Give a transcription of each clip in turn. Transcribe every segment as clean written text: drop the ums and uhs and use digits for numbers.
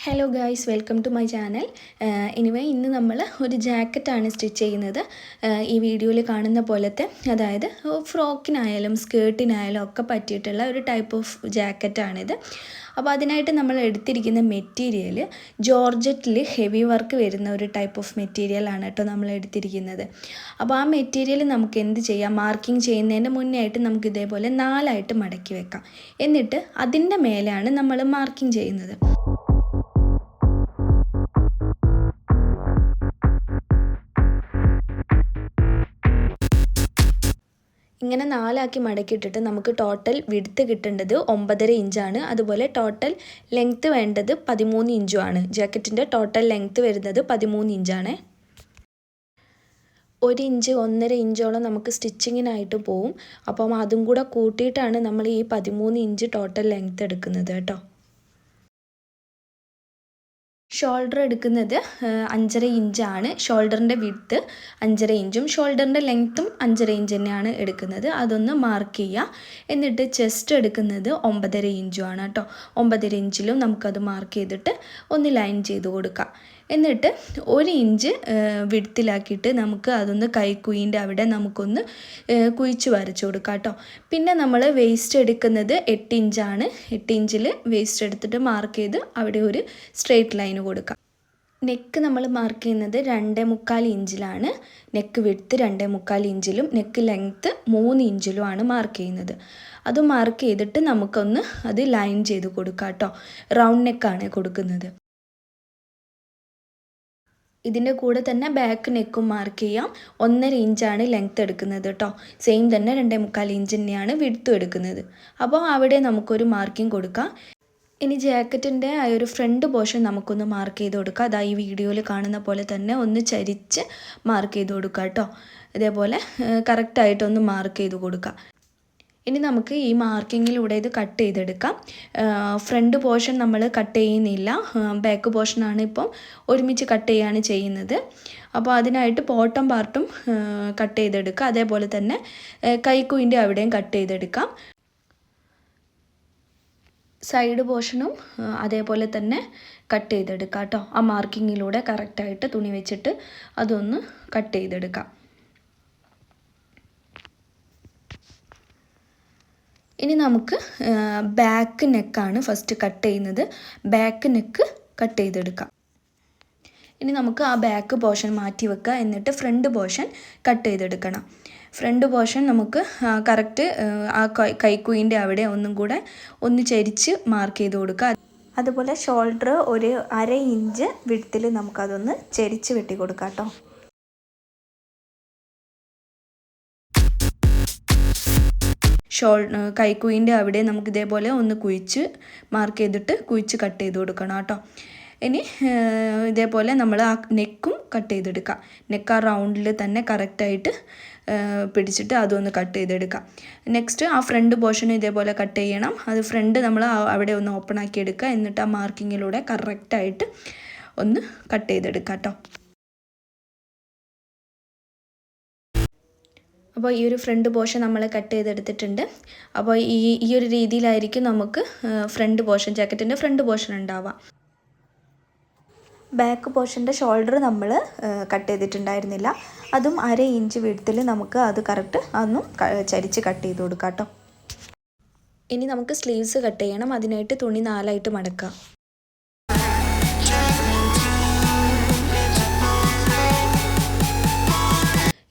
Hello guys, welcome to my channel. Anyway ഇന്ന് നമ്മൾ ഒരു ജാക്കറ്റാണ് സ്റ്റിച്ച് ചെയ്യുന്നത്. ഈ വീഡിയോയിൽ കാണുന്ന പോലത്തെ, അതായത് ഫ്രോക്കിനായാലും സ്കേർട്ടിനായാലും ഒക്കെ പറ്റിയിട്ടുള്ള ഒരു ടൈപ്പ് ഓഫ് ജാക്കറ്റാണിത്. അപ്പോൾ അതിനായിട്ട് നമ്മൾ എടുത്തിരിക്കുന്ന മെറ്റീരിയൽ ജോർജറ്റിൽ ഹെവി വർക്ക് വരുന്ന ഒരു ടൈപ്പ് ഓഫ് മെറ്റീരിയലാണ് കേട്ടോ നമ്മൾ എടുത്തിരിക്കുന്നത്. അപ്പോൾ ആ മെറ്റീരിയൽ നമുക്ക് എന്ത് ചെയ്യാം, മാർക്കിംഗ് ചെയ്യുന്നതിന് മുന്നേ ആയിട്ട് നമുക്ക് ഇതേപോലെ 4ആയിട്ട് മടക്കി വെക്കാം. എന്നിട്ട് അതിൻ്റെ മേലെയാണ് നമ്മൾ മാർക്കിംഗ് ചെയ്യുന്നത്. ഇങ്ങനെ 4ആക്കി മടക്കിയിട്ടിട്ട് നമുക്ക് ടോട്ടൽ വിഡ്ത്ത് കിട്ടേണ്ടത് 9.5 ഇഞ്ചാണ്. അതുപോലെ ടോട്ടൽ ലെങ്ത്ത് വേണ്ടത് 13 ഇഞ്ചുമാണ്. ജാക്കറ്റിൻ്റെ ടോട്ടൽ ലെങ്ത്ത് വരുന്നത് 13 ഇഞ്ചാണ്. 1 ഇഞ്ച് 1.5 ഇഞ്ചോളം നമുക്ക് സ്റ്റിച്ചിങ്ങിനായിട്ട് പോവും. അപ്പം അതും കൂടെ കൂട്ടിയിട്ടാണ് നമ്മൾ ഈ 13 ഇഞ്ച് ടോട്ടൽ ലെങ്ത്ത് എടുക്കുന്നത് കേട്ടോ. ഷോൾഡർ എടുക്കുന്നത് 5.5 ഇഞ്ചാണ്. ഷോൾഡറിൻ്റെ വിഡ്ത്ത് 5.5 ഇഞ്ചും ഷോൾഡറിൻ്റെ ലെങ്ത്തും 5.5 ഇഞ്ച് തന്നെയാണ് എടുക്കുന്നത്. അതൊന്ന് മാർക്ക് ചെയ്യുക. എന്നിട്ട് ചെസ്റ്റ് എടുക്കുന്നത് 9.5 ഇഞ്ചുമാണ് കേട്ടോ. 9.5 ഇഞ്ചിലും നമുക്കത് മാർക്ക് ചെയ്തിട്ട് ഒന്ന് ലൈൻ ചെയ്ത് കൊടുക്കാം. എന്നിട്ട് 1 ഇഞ്ച് വിഡ്ത്തിലാക്കിയിട്ട് നമുക്ക് അതൊന്ന് കൈക്കുയിൻ്റെ അവിടെ നമുക്കൊന്ന് കുഴിച്ച് വരച്ചു കൊടുക്കാം കേട്ടോ. പിന്നെ നമ്മൾ വേസ്റ്റ് എടുക്കുന്നത് 8 ഇഞ്ചാണ്. 8 ഇഞ്ചിൽ വേസ്റ്റ് എടുത്തിട്ട് മാർക്ക് ചെയ്ത് അവിടെ ഒരു സ്ട്രെയിറ്റ് ലൈൻ കൊടുക്കാം. നെക്ക് നമ്മൾ മാർക്ക് ചെയ്യുന്നത് 2.25 ഇഞ്ചിലാണ്. നെക്ക് വിഡ്ത്ത് 2.25 ഇഞ്ചിലും നെക്ക് ലെങ്ത്ത് 3 ഇഞ്ചിലുമാണ് മാർക്ക് ചെയ്യുന്നത്. അത് മാർക്ക് ചെയ്തിട്ട് നമുക്കൊന്ന് അത് ലൈൻ ചെയ്ത് കൊടുക്കാം കേട്ടോ. റൗണ്ട് നെക്കാണ് കൊടുക്കുന്നത്. ഇതിൻ്റെ കൂടെ തന്നെ ബാക്ക് നെക്കും മാർക്ക് ചെയ്യാം. 1.5 ഇഞ്ചാണ് ലെങ്ത്ത് എടുക്കുന്നത് കേട്ടോ. സെയിം തന്നെ 2.25 ഇഞ്ച് തന്നെയാണ് വിഡ്ത്തും എടുക്കുന്നത്. അപ്പോൾ അവിടെ നമുക്കൊരു മാർക്കിംഗ് കൊടുക്കാം. ഇനി ജാക്കറ്റിൻ്റെ ആ ഒരു ഫ്രണ്ട് പോർഷൻ നമുക്കൊന്ന് മാർക്ക് ചെയ്ത് കൊടുക്കാം. അതാ ഈ വീഡിയോയിൽ കാണുന്ന പോലെ തന്നെ ഒന്ന് ചരിച്ച് മാർക്ക് ചെയ്ത് കൊടുക്കാം കേട്ടോ. ഇതേപോലെ കറക്റ്റായിട്ടൊന്ന് മാർക്ക് ചെയ്ത് കൊടുക്കാം. ഇനി നമുക്ക് ഈ മാർക്കിങ്ങിലൂടെ ഇത് കട്ട് ചെയ്തെടുക്കാം. ഫ്രണ്ട് പോർഷൻ നമ്മൾ കട്ട് ചെയ്യുന്നില്ല, ബാക്ക് പോർഷനാണ് ഇപ്പം ഒരുമിച്ച് കട്ട് ചെയ്യുകയാണ് ചെയ്യുന്നത്. അപ്പോൾ അതിനായിട്ട് ബോട്ടം പാർട്ടും കട്ട് ചെയ്തെടുക്കുക. അതേപോലെ തന്നെ കൈക്കുയിൻ്റെ അവിടെയും കട്ട് ചെയ്തെടുക്കാം. സൈഡ് പോർഷനും അതേപോലെ തന്നെ കട്ട് ചെയ്തെടുക്കാം കേട്ടോ. ആ മാർക്കിങ്ങിലൂടെ കറക്റ്റായിട്ട് തുണി വെച്ചിട്ട് അതൊന്ന് കട്ട് ചെയ്തെടുക്കാം. ഇനി നമുക്ക് ബാക്ക് നെക്കാണ് ഫസ്റ്റ് കട്ട് ചെയ്യുന്നത്. ബാക്ക് നെക്ക് കട്ട് ചെയ്തെടുക്കാം. ഇനി നമുക്ക് ആ ബാക്ക് പോർഷൻ മാറ്റി വെക്കുക. എന്നിട്ട് ഫ്രണ്ട് പോർഷൻ കട്ട് ചെയ്തെടുക്കണം. ഫ്രണ്ട് പോർഷൻ നമുക്ക് കറക്റ്റ് ആ കൈക്കുയിൻ്റെ അവിടെ ഒന്നും കൂടെ ഒന്ന് ചരിച്ച് മാർക്ക് ചെയ്ത് കൊടുക്കുക. അതുപോലെ ഷോൾഡർ ഒരു 1/2 ഇഞ്ച് വിഡ്ത്തിൽ നമുക്കതൊന്ന് ചരിച്ച് വെട്ടി കൊടുക്കാം കേട്ടോ. കൈക്കുയിൻ്റെ അവിടെ നമുക്ക് ഇതേപോലെ ഒന്ന് കുഴിച്ച് മാർക്ക് ചെയ്തിട്ട് കുഴിച്ച് കട്ട് ചെയ്ത് കൊടുക്കണം കേട്ടോ. ഇനി ഇതേപോലെ നമ്മൾ ആ നെക്കും കട്ട് ചെയ്തെടുക്കാം. നെക്ക് ആ റൗണ്ടിൽ തന്നെ കറക്റ്റായിട്ട് പിടിച്ചിട്ട് അതൊന്ന് കട്ട് ചെയ്തെടുക്കാം. നെക്സ്റ്റ് ആ ഫ്രണ്ട് പോർഷൻ ഇതേപോലെ കട്ട് ചെയ്യണം. അത് ഫ്രണ്ട് നമ്മൾ അവിടെ ഒന്ന് ഓപ്പൺ ആക്കി എടുക്കുക. എന്നിട്ട് ആ മാർക്കിങ്ങിലൂടെ കറക്റ്റായിട്ട് ഒന്ന് കട്ട് ചെയ്തെടുക്കാം കേട്ടോ. അപ്പോൾ ഈ ഒരു ഫ്രണ്ട് പോർഷൻ നമ്മൾ കട്ട് ചെയ്തെടുത്തിട്ടുണ്ട്. അപ്പോൾ ഈ ഒരു രീതിയിലായിരിക്കും നമുക്ക് ഫ്രണ്ട് പോർഷൻ, ജാക്കറ്റിൻ്റെ ഫ്രണ്ട് പോർഷൻ ഉണ്ടാവുക. ബാക്ക് പോർഷൻ്റെ ഷോൾഡർ നമ്മൾ കട്ട് ചെയ്തിട്ടുണ്ടായിരുന്നില്ല. അതും 1/2 ഇഞ്ച് വിഡ്ത്തിൽ നമുക്ക് അത് കറക്റ്റ് അതൊന്നും ചരിച്ച് കട്ട് ചെയ്ത് കൊടുക്കാം കേട്ടോ. ഇനി നമുക്ക് സ്ലീവ്സ് കട്ട് ചെയ്യണം. അതിനായിട്ട് തുണി 4ആയിട്ട് മടക്കാം.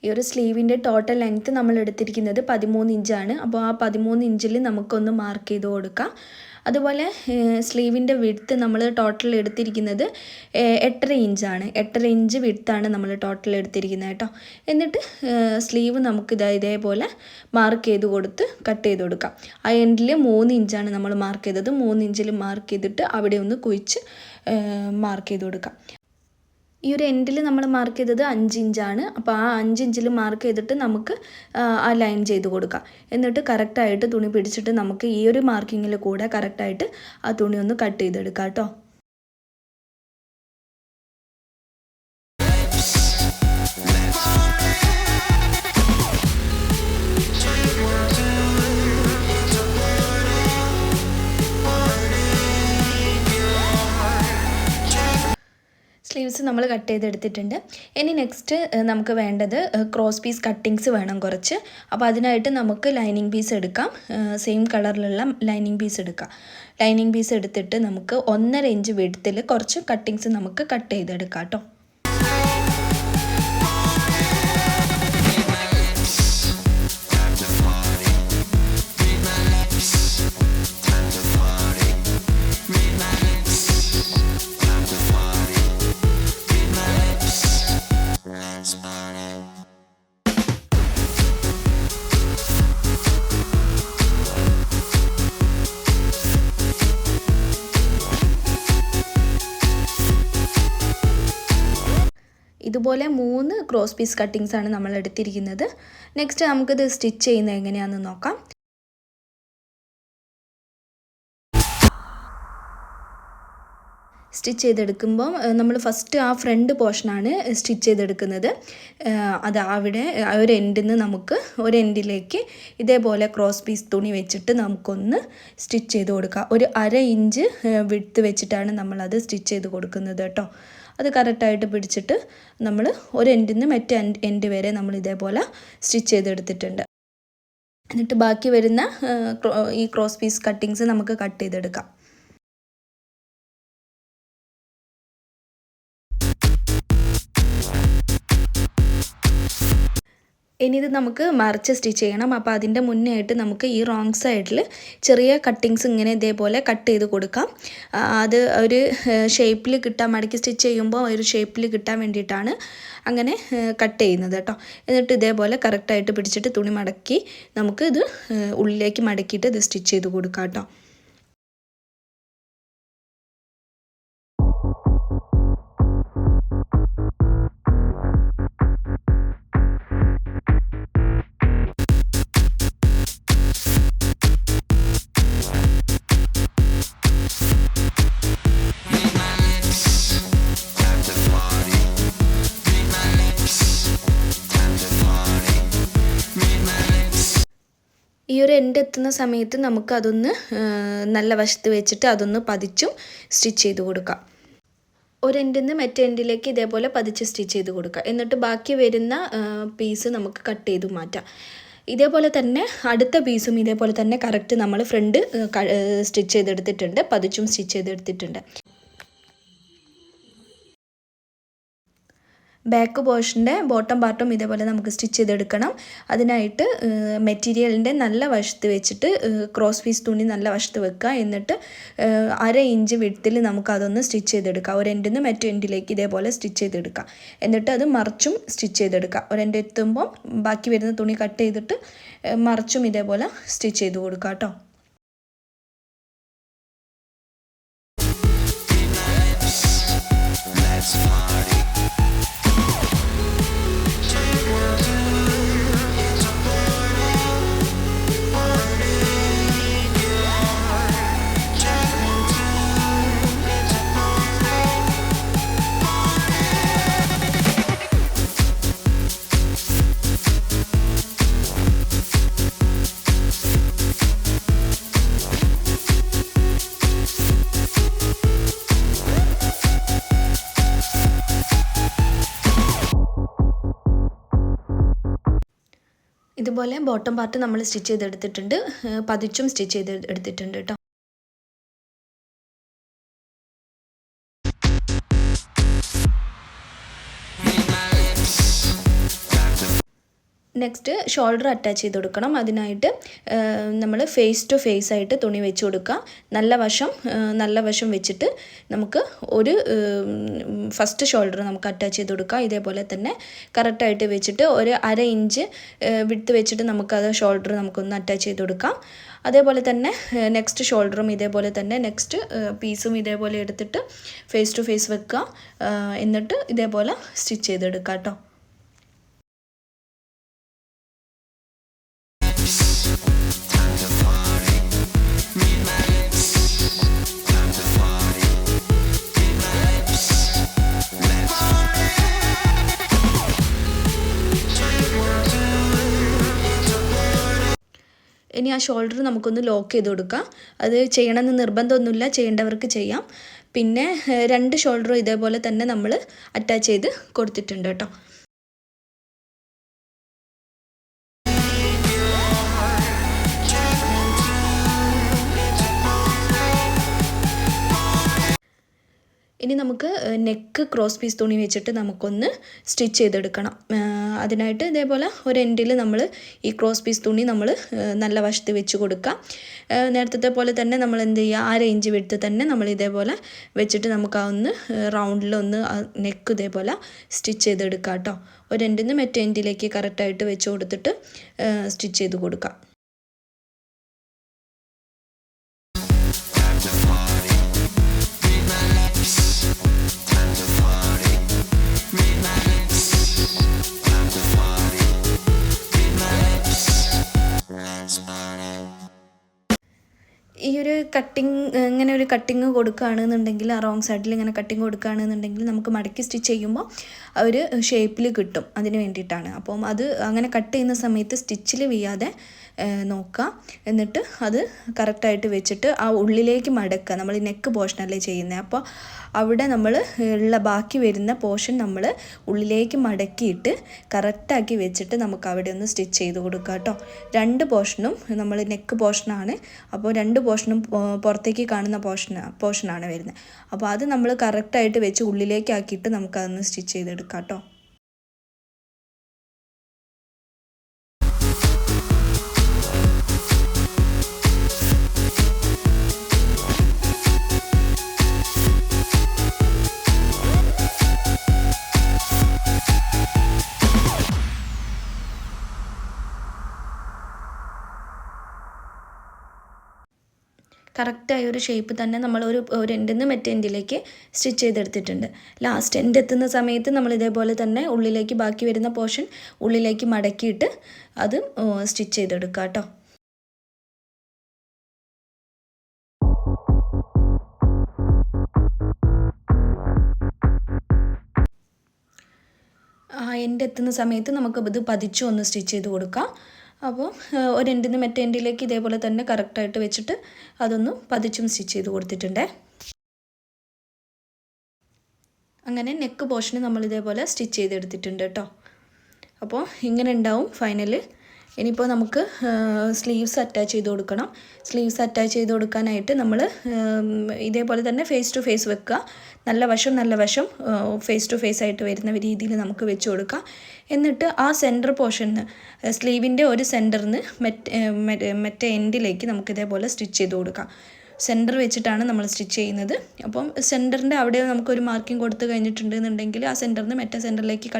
ഈ ഒരു സ്ലീവിൻ്റെ ടോട്ടൽ ലെങ്ത്ത് നമ്മൾ എടുത്തിരിക്കുന്നത് 13 ഇഞ്ചാണ്. അപ്പോൾ ആ 13 ഇഞ്ചിൽ നമുക്കൊന്ന് മാർക്ക് ചെയ്ത് കൊടുക്കാം. അതുപോലെ സ്ലീവിൻ്റെ വിഡ്ത്ത് നമ്മൾ ടോട്ടൽ എടുത്തിരിക്കുന്നത് 8.5 ഇഞ്ചാണ്. 8.5 ഇഞ്ച് വിഡ്ത്താണ് നമ്മൾ ടോട്ടൽ എടുത്തിരിക്കുന്നത് കേട്ടോ. എന്നിട്ട് സ്ലീവ് നമുക്ക് ഇതേപോലെ മാർക്ക് ചെയ്ത് കൊടുത്ത് കട്ട് ചെയ്ത് കൊടുക്കാം. ആ എൻഡിൽ 3 ഇഞ്ചാണ് നമ്മൾ മാർക്ക് ചെയ്തത്. 3 ഇഞ്ചിൽ മാർക്ക് ചെയ്തിട്ട് അവിടെ ഒന്ന് കുഴിച്ച് മാർക്ക് ചെയ്ത് കൊടുക്കാം. ഈ ഒരു എൻഡിൽ നമ്മൾ മാർക്ക് ചെയ്തത് 5 ഇഞ്ചാണ്. അപ്പോൾ ആ 5 ഇഞ്ചിൽ മാർക്ക് ചെയ്തിട്ട് നമുക്ക് ആ ലൈൻ ചെയ്ത് കൊടുക്കാം. എന്നിട്ട് കറക്റ്റായിട്ട് തുണി പിടിച്ചിട്ട് നമുക്ക് ഈ ഒരു മാർക്കിങ്ങിൽ കൂടെ കറക്റ്റായിട്ട് ആ തുണി ഒന്ന് കട്ട് ചെയ്തെടുക്കാം കേട്ടോ. സ്ലീവ്സ് നമ്മൾ കട്ട് ചെയ്തെടുത്തിട്ടുണ്ട്. ഇനി നെക്സ്റ്റ് നമുക്ക് വേണ്ടത് ക്രോസ് പീസ് കട്ടിങ്സ് വേണം കുറച്ച്. അപ്പോൾ അതിനായിട്ട് നമുക്ക് ലൈനിങ് പീസ് എടുക്കാം. സെയിം കളറിലുള്ള ലൈനിങ് പീസ് എടുക്കാം. ലൈനിങ് പീസ് എടുത്തിട്ട് നമുക്ക് 1.5 ഇഞ്ച് വിഡ്ത്തിൽ കുറച്ച് കട്ടിങ്സ് നമുക്ക് കട്ട് ചെയ്തെടുക്കാം കേട്ടോ. ഇതുപോലെ 3 ക്രോസ് പീസ് കട്ടിങ്സ് ആണ് നമ്മൾ എടുത്തിരിക്കുന്നത്. നെക്സ്റ്റ് നമുക്കിത് സ്റ്റിച്ച് ചെയ്യുന്നത് എങ്ങനെയാണെന്ന് നോക്കാം. സ്റ്റിച്ച് ചെയ്തെടുക്കുമ്പോൾ നമ്മൾ ഫസ്റ്റ് ആ ഫ്രണ്ട് പോർഷനാണ് സ്റ്റിച്ച് ചെയ്തെടുക്കുന്നത്. അത് അവിടെ ഒരു എൻഡിൽ നിന്ന് നമുക്ക് ഒരു എൻഡിലേക്ക് ഇതേപോലെ ക്രോസ് പീസ് തുണി വെച്ചിട്ട് നമുക്കൊന്ന് സ്റ്റിച്ച് ചെയ്ത് കൊടുക്കാം. ഒരു 1/2 ഇഞ്ച് വിഡ്ത്ത് വെച്ചിട്ടാണ് നമ്മളത് സ്റ്റിച്ച് ചെയ്ത് കൊടുക്കുന്നത് കേട്ടോ. അത് കറക്റ്റായിട്ട് പിടിച്ചിട്ട് നമ്മൾ ഒരു എൻഡിൽ നിന്ന് മറ്റേ എൻഡ് വരെ നമ്മൾ ഇതേപോലെ സ്റ്റിച്ച് ചെയ്തെടുത്തിട്ടുണ്ട്. എന്നിട്ട് ബാക്കി വരുന്ന ഈ ക്രോസ് പീസ് കട്ടിങ്സ് നമുക്ക് കട്ട് ചെയ്തെടുക്കാം. ഇനി ഇത് നമുക്ക് മറിച്ച് സ്റ്റിച്ച് ചെയ്യണം. അപ്പോൾ അതിൻ്റെ മുന്നേ ആയിട്ട് നമുക്ക് ഈ റോങ് സൈഡിൽ ചെറിയ കട്ടിങ്സ് ഇങ്ങനെ ഇതേപോലെ കട്ട് ചെയ്ത് കൊടുക്കാം. അത് ഒരു ഷേപ്പിൽ കിട്ടാൻ, മടക്കി സ്റ്റിച്ച് ചെയ്യുമ്പോൾ ഒരു ഷേപ്പിൽ കിട്ടാൻ വേണ്ടിയിട്ടാണ് അങ്ങനെ കട്ട് ചെയ്യുന്നത് കേട്ടോ. എന്നിട്ട് ഇതേപോലെ കറക്റ്റായിട്ട് പിടിച്ചിട്ട് തുണി മടക്കി നമുക്ക് ഇത് ഉള്ളിലേക്ക് മടക്കിയിട്ട് ഇത് സ്റ്റിച്ച് ചെയ്ത് കൊടുക്കാം കേട്ടോ. ഈ ഒരു എൻഡ് എത്തുന്ന സമയത്ത് നമുക്കതൊന്ന് നല്ല വശത്ത് വെച്ചിട്ട് അതൊന്ന് പതിച്ചും സ്റ്റിച്ച് ചെയ്ത് കൊടുക്കാം. ഒരു എൻഡിൽ നിന്ന് മറ്റേ എൻഡിലേക്ക് ഇതേപോലെ പതിച്ച് സ്റ്റിച്ച് ചെയ്ത് കൊടുക്കുക. എന്നിട്ട് ബാക്കി വരുന്ന പീസ് നമുക്ക് കട്ട് ചെയ്ത് മാറ്റാം. ഇതേപോലെ തന്നെ അടുത്ത പീസും ഇതേപോലെ തന്നെ കറക്റ്റ് നമ്മൾ ഫ്രണ്ട് സ്റ്റിച്ച് ചെയ്തെടുത്തിട്ടുണ്ട്, പതിച്ചും സ്റ്റിച്ച് ചെയ്തെടുത്തിട്ടുണ്ട്. ബാക്ക് പോർഷൻ്റെ ബോട്ടം പാർട്ടും ഇതേപോലെ നമുക്ക് സ്റ്റിച്ച് ചെയ്തെടുക്കണം. അതിനായിട്ട് മെറ്റീരിയലിൻ്റെ നല്ല വശത്ത് വെച്ചിട്ട് ക്രോസ് പീസ് തുണി നല്ല വശത്ത് വെക്കുക. എന്നിട്ട് 1/2 ഇഞ്ച് വിഡ്ത്തിൽ നമുക്കതൊന്ന് സ്റ്റിച്ച് ചെയ്തെടുക്കാം. ഒരു എൻഡിൽ നിന്ന് മറ്റു എൻഡിലേക്ക് ഇതേപോലെ സ്റ്റിച്ച് ചെയ്തെടുക്കാം. എന്നിട്ട് അത് മറിച്ചും സ്റ്റിച്ച് ചെയ്തെടുക്കാം. ഒരു എൻഡ് എത്തുമ്പോൾ ബാക്കി വരുന്ന തുണി കട്ട് ചെയ്തിട്ട് മറിച്ചും ഇതേപോലെ സ്റ്റിച്ച് ചെയ്ത് കൊടുക്കാം കേട്ടോ. ഇതുപോലെ ബോട്ടം പാർട്ട് നമ്മൾ സ്റ്റിച്ച് ചെയ്തെടുത്തിട്ടുണ്ട്, പതിച്ചും സ്റ്റിച്ച് ചെയ്ത് എടുത്തിട്ടുണ്ട് കേട്ടോ. നെക്സ്റ്റ് ഷോൾഡർ അറ്റാച്ച് ചെയ്ത് കൊടുക്കണം. അതിനായിട്ട് നമ്മൾ ഫേസ് ടു ഫേസ് ആയിട്ട് തുണി വെച്ച് കൊടുക്കുക. നല്ല വശം വെച്ചിട്ട് നമുക്ക് ഒരു ഫസ്റ്റ് ഷോൾഡർ നമുക്ക് അറ്റാച്ച് ചെയ്ത് കൊടുക്കുക. ഇതേപോലെ തന്നെ കറക്റ്റായിട്ട് വെച്ചിട്ട് ഒരു 1/2 ഇഞ്ച് വിഡ്ത്ത് വെച്ചിട്ട് നമുക്കത് ഷോൾഡർ നമുക്കൊന്ന് അറ്റാച്ച് ചെയ്ത് കൊടുക്കാം. അതേപോലെ തന്നെ നെക്സ്റ്റ് ഷോൾഡറും ഇതേപോലെ തന്നെ നെക്സ്റ്റ് പീസും ഇതേപോലെ എടുത്തിട്ട് ഫേസ് ടു ഫേസ് വെക്കുക. എന്നിട്ട് ഇതേപോലെ സ്റ്റിച്ച് ചെയ്തെടുക്കുക കേട്ടോ. ഇനി ആ ഷോൾഡർ നമുക്കൊന്ന് ലോക്ക് ചെയ്ത് കൊടുക്കാം. അത് ചെയ്യണമെന്ന് നിർബന്ധമൊന്നുമില്ല, ചെയ്യേണ്ടവർക്ക് ചെയ്യാം. പിന്നെ 2 ഷോൾഡറും ഇതേപോലെ തന്നെ നമ്മൾ അറ്റാച്ച് ചെയ്ത് കൊടുത്തിട്ടുണ്ട് കേട്ടോ. ഇനി നമുക്ക് നെക്ക് ക്രോസ് പീസ് തുണി വെച്ചിട്ട് നമുക്കൊന്ന് സ്റ്റിച്ച് ചെയ്തെടുക്കണം. അതിനായിട്ട് ഇതേപോലെ ഒരു എൻഡിൽ നമ്മൾ ഈ ക്രോസ് പീസ് തുണി നമ്മൾ നല്ല വശത്ത് വെച്ച് കൊടുക്കുക. നേരത്തെ പോലെ തന്നെ നമ്മൾ എന്ത് ചെയ്യുക, 1/2 ഇഞ്ച് വിടുത്ത് തന്നെ നമ്മൾ ഇതേപോലെ വെച്ചിട്ട് നമുക്ക് ആ ഒന്ന് റൗണ്ടിലൊന്ന് നെക്ക് ഇതേപോലെ സ്റ്റിച്ച് ചെയ്തെടുക്കുക കേട്ടോ. ഒരു എൻഡിൽ നിന്ന് മറ്റേ എൻഡിലേക്ക് കറക്റ്റായിട്ട് വെച്ച് കൊടുത്തിട്ട് സ്റ്റിച്ച് ചെയ്ത് കൊടുക്കാം. ഈ ഒരു ഇങ്ങനെ ഒരു കട്ടിങ് കൊടുക്കുകയാണെന്നുണ്ടെങ്കിൽ, ആ റോങ് സൈഡിൽ ഇങ്ങനെ കട്ടിങ് കൊടുക്കുകയാണെന്നുണ്ടെങ്കിൽ നമുക്ക് മടക്കി സ്റ്റിച്ച് ചെയ്യുമ്പോൾ ആ ഒരു ഷേപ്പിൽ കിട്ടും. അതിന് വേണ്ടിയിട്ടാണ്. അപ്പം അത് അങ്ങനെ കട്ട് ചെയ്യുന്ന സമയത്ത് സ്റ്റിച്ചിൽ വീഴാതെ നോക്കുക. എന്നിട്ട് അത് കറക്റ്റായിട്ട് വെച്ചിട്ട് ആ ഉള്ളിലേക്ക് മടക്കുക. നമ്മൾ ഈ നെക്ക് പോർഷനല്ലേ ചെയ്യുന്നത്, അപ്പോൾ അവിടെ നമ്മൾ ഉള്ള ബാക്കി വരുന്ന പോർഷൻ നമ്മൾ ഉള്ളിലേക്ക് മടക്കിയിട്ട് കറക്റ്റാക്കി വെച്ചിട്ട് നമുക്ക് അവിടെ ഒന്ന് സ്റ്റിച്ച് ചെയ്ത് കൊടുക്കുക കേട്ടോ. 2 പോർഷനും നമ്മൾ നെക്ക് പോർഷനാണ്, അപ്പോൾ 2 പോർഷനും പുറത്തേക്ക് കാണുന്ന പോർഷനാണ് വരുന്നത്. അപ്പോൾ അത് നമ്മൾ കറക്റ്റായിട്ട് വെച്ച് ഉള്ളിലേക്ക് ആക്കിയിട്ട് നമുക്കതൊന്ന് സ്റ്റിച്ച് ചെയ്തെടുക്കാം കേട്ടോ. കറക്റ്റായ ഒരു ഷേപ്പ് തന്നെ നമ്മൾ ഒരു എൻഡിൽ നിന്ന് മറ്റേ എൻഡിലേക്ക് സ്റ്റിച്ച് ചെയ്തെടുത്തിട്ടുണ്ട്. ലാസ്റ്റ് എൻഡ് എത്തുന്ന സമയത്ത് നമ്മൾ ഇതേപോലെ തന്നെ ഉള്ളിലേക്ക് ബാക്കി വരുന്ന പോർഷൻ ഉള്ളിലേക്ക് മടക്കിയിട്ട് അത് സ്റ്റിച്ച് ചെയ്തെടുക്കുക കേട്ടോ. എൻഡ് എത്തുന്ന സമയത്ത് നമുക്ക് ഇത് പതിച്ചു ഒന്ന് സ്റ്റിച്ച് ചെയ്ത് കൊടുക്കാം. അപ്പോൾ ഒരു എൻഡിൽ നിന്ന് മറ്റേ എൻഡിലേക്ക് ഇതേപോലെ തന്നെ കറക്റ്റായിട്ട് വെച്ചിട്ട് അതൊന്ന് പതിച്ചും സ്റ്റിച്ച് ചെയ്ത് കൊടുത്തിട്ടുണ്ട്. അങ്ങനെ നെക്ക് പോർഷന് നമ്മൾ ഇതേപോലെ സ്റ്റിച്ച് ചെയ്തെടുത്തിട്ടുണ്ട് കേട്ടോ. അപ്പോൾ ഇങ്ങനെ ഉണ്ടാവും ഫൈനൽ. ഇനിയിപ്പോൾ നമുക്ക് സ്ലീവ്സ് അറ്റാച്ച് ചെയ്ത് കൊടുക്കണം. സ്ലീവ്സ് അറ്റാച്ച് ചെയ്ത് കൊടുക്കാനായിട്ട് നമ്മൾ ഇതേപോലെ തന്നെ ഫേസ് ടു ഫേസ് വെക്കുക. നല്ല വശം ഫേസ് ടു ഫേസ് ആയിട്ട് വരുന്ന രീതിയിൽ നമുക്ക് വെച്ച് കൊടുക്കാം. എന്നിട്ട് ആ സെൻറ്റർ പോർഷന് സ്ലീവിൻ്റെ ഒരു സെൻറ്ററിന് മറ്റേ എൻഡിലേക്ക് നമുക്ക് ഇതേപോലെ സ്റ്റിച്ച് ചെയ്ത് കൊടുക്കാം. സെൻറ്റർ വെച്ചിട്ടാണ് നമ്മൾ സ്റ്റിച്ച് ചെയ്യുന്നത്. അപ്പം സെൻറ്ററിൻ്റെ അവിടെ നമുക്കൊരു മാർക്കിംഗ് കൊടുത്ത് കഴിഞ്ഞിട്ടുണ്ടെന്നുണ്ടെങ്കിൽ ആ സെൻറ്ററിന് മറ്റേ സെൻറ്ററിലേക്ക്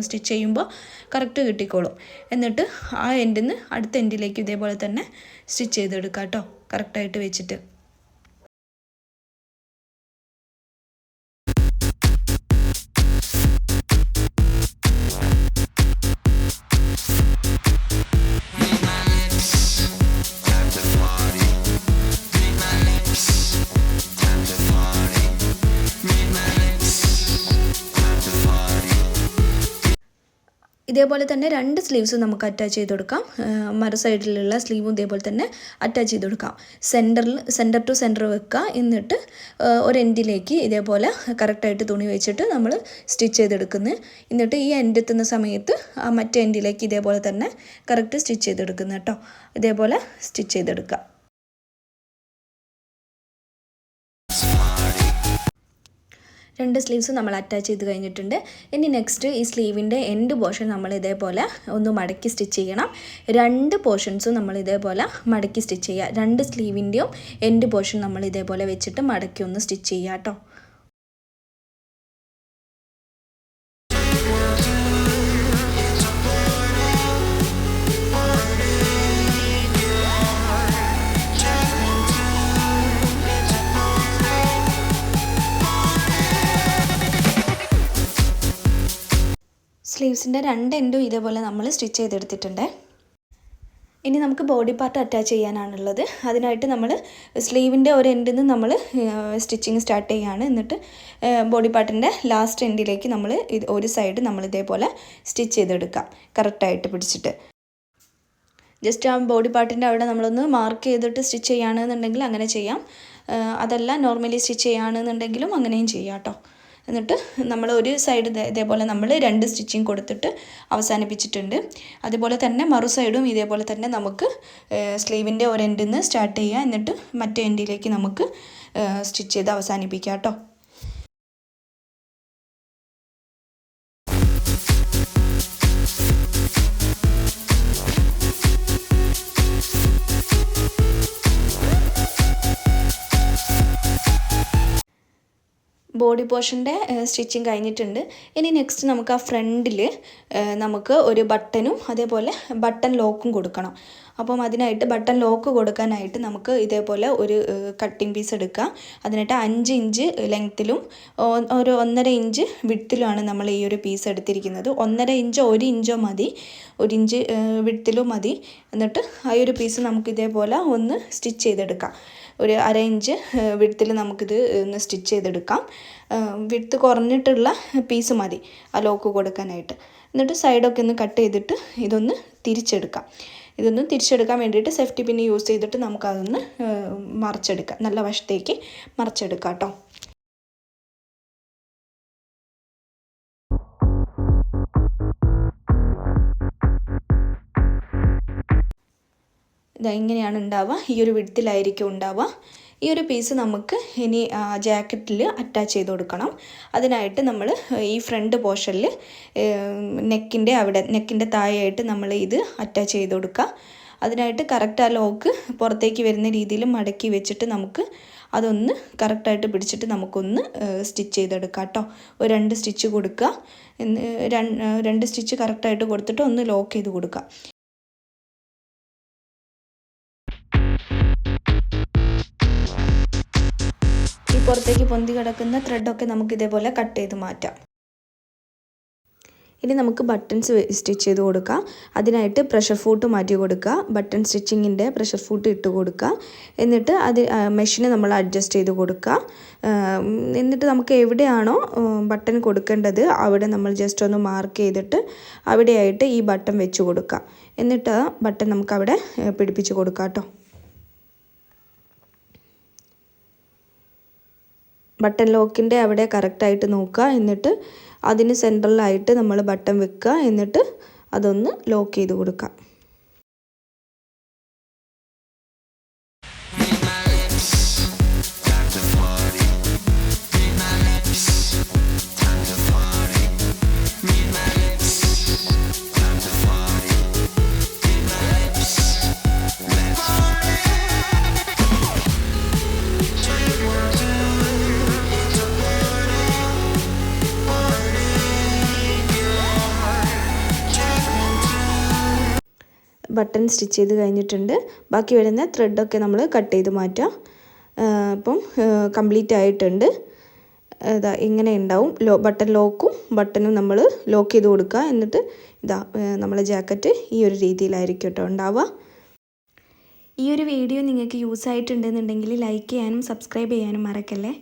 സ്റ്റിച്ച് ചെയ്യുമ്പോൾ കറക്റ്റ് കിട്ടിക്കോളും. എന്നിട്ട് ആ എൻഡിൽ നിന്ന് അടുത്ത എൻഡിലേക്ക് ഇതേപോലെ തന്നെ സ്റ്റിച്ച് ചെയ്തെടുക്കാം കേട്ടോ, കറക്റ്റായിട്ട് വെച്ചിട്ട്. ഇതേപോലെ തന്നെ 2 സ്ലീവ്സും നമുക്ക് അറ്റാച്ച് ചെയ്ത് കൊടുക്കാം. മറു സൈഡിലുള്ള സ്ലീവും ഇതേപോലെ തന്നെ അറ്റാച്ച് ചെയ്ത് കൊടുക്കാം. സെൻറ്റർ ടു സെൻറ്റർ വെക്കുക. എന്നിട്ട് ഒരു എൻഡിലേക്ക് ഇതേപോലെ കറക്റ്റായിട്ട് തുണി വെച്ചിട്ട് നമ്മൾ സ്റ്റിച്ച് ചെയ്തെടുക്കുന്നു. എന്നിട്ട് ഈ എൻഡ് എത്തുന്ന സമയത്ത് മറ്റേ എൻഡിലേക്ക് ഇതേപോലെ തന്നെ കറക്റ്റ് സ്റ്റിച്ച് ചെയ്തെടുക്കുന്നു കേട്ടോ. ഇതേപോലെ സ്റ്റിച്ച് ചെയ്തെടുക്കുക. രണ്ട് സ്ലീവ്സ് നമ്മൾ അറ്റാച്ച് ചെയ്ത് കഴിഞ്ഞിട്ടുണ്ട്. ഇനി നെക്സ്റ്റ് ഈ സ്ലീവിൻ്റെ എൻഡ് പോർഷൻ നമ്മൾ ഇതേപോലെ ഒന്ന് മടക്കി സ്റ്റിച്ച് ചെയ്യണം. 2 പോർഷൻസും നമ്മൾ ഇതേപോലെ മടക്കി സ്റ്റിച്ച് ചെയ്യുക. 2 സ്ലീവിൻ്റെയും എൻഡ് പോർഷൻ നമ്മൾ ഇതേപോലെ വെച്ചിട്ട് മടക്കി ഒന്ന് സ്റ്റിച്ച് ചെയ്യുക കേട്ടോ. സ്ലീവ്സിൻ്റെ 2 എൻഡും ഇതേപോലെ നമ്മൾ സ്റ്റിച്ച് ചെയ്തെടുത്തിട്ടുണ്ട്. ഇനി നമുക്ക് ബോഡി പാർട്ട് അറ്റാച്ച് ചെയ്യാനാണുള്ളത്. അതിനായിട്ട് നമ്മൾ സ്ലീവിൻ്റെ ഒരു എൻഡിൽ നിന്ന് നമ്മൾ സ്റ്റിച്ചിങ് സ്റ്റാർട്ട് ചെയ്യുകയാണ്. എന്നിട്ട് ബോഡി പാർട്ടിൻ്റെ ലാസ്റ്റ് എൻഡിലേക്ക് നമ്മൾ ഒരു സൈഡ് നമ്മൾ ഇതേപോലെ സ്റ്റിച്ച് ചെയ്തെടുക്കാം, കറക്റ്റായിട്ട് പിടിച്ചിട്ട്. ജസ്റ്റ് ആ ബോഡി പാർട്ടിൻ്റെ അവിടെ നമ്മളൊന്ന് മാർക്ക് ചെയ്തിട്ട് സ്റ്റിച്ച് ചെയ്യുകയാണെന്നുണ്ടെങ്കിൽ അങ്ങനെ ചെയ്യാം. അതല്ല നോർമലി സ്റ്റിച്ച് ചെയ്യുകയാണെന്നുണ്ടെങ്കിലും അങ്ങനെയും ചെയ്യാം കേട്ടോ. എന്നിട്ട് നമ്മൾ ഒരു സൈഡ് ഇതേപോലെ നമ്മൾ 2 സ്റ്റിച്ചിങ് കൊടുത്തിട്ട് അവസാനിപ്പിച്ചിട്ടുണ്ട്. അതുപോലെ തന്നെ മറു സൈഡും ഇതേപോലെ തന്നെ നമുക്ക് സ്ലീവിൻ്റെ ഒരു എൻഡിൽ നിന്ന് സ്റ്റാർട്ട് ചെയ്യുക, എന്നിട്ട് മറ്റേ എൻഡിലേക്ക് നമുക്ക് സ്റ്റിച്ച് ചെയ്ത് അവസാനിപ്പിക്കാം കേട്ടോ. ബോഡി പോർഷൻ്റെ സ്റ്റിച്ചിങ് കഴിഞ്ഞിട്ടുണ്ട്. ഇനി നെക്സ്റ്റ് നമുക്ക് ആ ഫ്രണ്ടിൽ നമുക്ക് ഒരു ബട്ടനും അതേപോലെ ബട്ടൺ ലോക്കും കൊടുക്കണം. അപ്പം അതിനായിട്ട് ബട്ടൺ ലോക്ക് കൊടുക്കാനായിട്ട് നമുക്ക് ഇതേപോലെ ഒരു കട്ടിങ് പീസ് എടുക്കുക. അതിനായിട്ട് 5 ഇഞ്ച് ലെങ്ത്തിലും ഒരു 1.5 ഇഞ്ച് വിഡ്ത്തിലുമാണ് നമ്മൾ ഈ ഒരു പീസ് എടുത്തിരിക്കുന്നത്. 1.5 ഇഞ്ചോ 1 ഇഞ്ചോ മതി, 1 ഇഞ്ച് വിഡ്ത്തിലും മതി. എന്നിട്ട് ആ ഒരു പീസ് നമുക്ക് ഇതേപോലെ ഒന്ന് സ്റ്റിച്ച് ചെയ്തെടുക്കാം. ഒരു 1/2 ഇഞ്ച് വിഡ്ത്തിൽ നമുക്കിത് ഒന്ന് സ്റ്റിച്ച് ചെയ്തെടുക്കാം. വിഡ്ത്ത് കുറഞ്ഞിട്ടുള്ള പീസ് മതി ആ ലോക്ക് കൊടുക്കാനായിട്ട്. എന്നിട്ട് സൈഡൊക്കെ ഒന്ന് കട്ട് ചെയ്തിട്ട് ഇതൊന്ന് തിരിച്ചെടുക്കാം. ഇതൊന്ന് തിരിച്ചെടുക്കാൻ വേണ്ടിയിട്ട് സേഫ്റ്റി പിൻ യൂസ് ചെയ്തിട്ട് നമുക്കതൊന്ന് മറിച്ചെടുക്കാം, നല്ല വശത്തേക്ക് മറിച്ചെടുക്കാം കേട്ടോ. ഇതാ ഇങ്ങനെയാണ് ഉണ്ടാവുക, ഈ ഒരു വിഡ്ത്തിലായിരിക്കും ഉണ്ടാവുക. ഈ ഒരു പീസ് നമുക്ക് ഇനി ജാക്കറ്റിൽ അറ്റാച്ച് ചെയ്ത് കൊടുക്കണം. അതിനായിട്ട് നമ്മൾ ഈ ഫ്രണ്ട് പോർഷനിൽ നെക്കിൻ്റെ താഴെയായിട്ട് നമ്മൾ ഇത് അറ്റാച്ച് ചെയ്ത് കൊടുക്കുക. അതിനായിട്ട് കറക്റ്റ് ആ ലോക്ക് പുറത്തേക്ക് വരുന്ന രീതിയിൽ മടക്കി വെച്ചിട്ട് നമുക്ക് അതൊന്ന് കറക്റ്റായിട്ട് പിടിച്ചിട്ട് നമുക്കൊന്ന് സ്റ്റിച്ച് ചെയ്തെടുക്കാം കേട്ടോ. ഒരു 2 സ്റ്റിച്ച് കൊടുക്കുക. 2 സ്റ്റിച്ച് കറക്റ്റായിട്ട് കൊടുത്തിട്ട് ഒന്ന് ലോക്ക് ചെയ്ത് കൊടുക്കുക. ഈ പുറത്തേക്ക് പൊന്തി കിടക്കുന്ന ത്രെഡൊക്കെ നമുക്ക് ഇതേപോലെ കട്ട് ചെയ്ത് മാറ്റാം. ഇനി നമുക്ക് ബട്ടൺസ് സ്റ്റിച്ച് ചെയ്ത് കൊടുക്കാം. അതിനായിട്ട് പ്രഷർ ഫൂട്ട് മാറ്റി കൊടുക്കുക. ബട്ടൺ സ്റ്റിച്ചിങ്ങിൻ്റെ പ്രഷർ ഫൂട്ട് ഇട്ട് കൊടുക്കുക. എന്നിട്ട് അത് മെഷീന് നമ്മൾ അഡ്ജസ്റ്റ് ചെയ്ത് കൊടുക്കുക. എന്നിട്ട് നമുക്ക് എവിടെയാണോ ബട്ടൺ കൊടുക്കേണ്ടത് അവിടെ നമ്മൾ ജസ്റ്റ് ഒന്ന് മാർക്ക് ചെയ്തിട്ട് അവിടെയായിട്ട് ഈ ബട്ടൺ വെച്ച് കൊടുക്കുക. എന്നിട്ട് ബട്ടൺ നമുക്കവിടെ പിടിപ്പിച്ച് കൊടുക്കാം കേട്ടോ. ബട്ടൺ ലോക്കിൻ്റെ അവിടെ കറക്റ്റായിട്ട് നോക്കുക. എന്നിട്ട് അതിന് സെൻട്രലായിട്ട് നമ്മൾ ബട്ടൺ വെക്കുക. എന്നിട്ട് അതൊന്ന് ലോക്ക് ചെയ്ത് കൊടുക്കുക. ബട്ടൺ സ്റ്റിച്ച് ചെയ്ത് കഴിഞ്ഞിട്ടുണ്ട്. ബാക്കി വരുന്ന ത്രെഡൊക്കെ നമ്മൾ കട്ട് ചെയ്ത് മാറ്റാം. അപ്പം കംപ്ലീറ്റ് ആയിട്ടുണ്ട്. ഇതാ ഇങ്ങനെ ഉണ്ടാവും. ബട്ടൺ ലോക്കും ബട്ടണും നമ്മൾ ലോക്ക് ചെയ്ത് കൊടുക്കുക. എന്നിട്ട് ഇതാ നമ്മളെ ജാക്കറ്റ് ഈ ഒരു രീതിയിലായിരിക്കും കേട്ടോ ഉണ്ടാവുക. ഈ ഒരു വീഡിയോ നിങ്ങൾക്ക് യൂസ് ആയിട്ടുണ്ടെന്നുണ്ടെങ്കിൽ ലൈക്ക് ചെയ്യാനും സബ്സ്ക്രൈബ് ചെയ്യാനും മറക്കല്ലേ.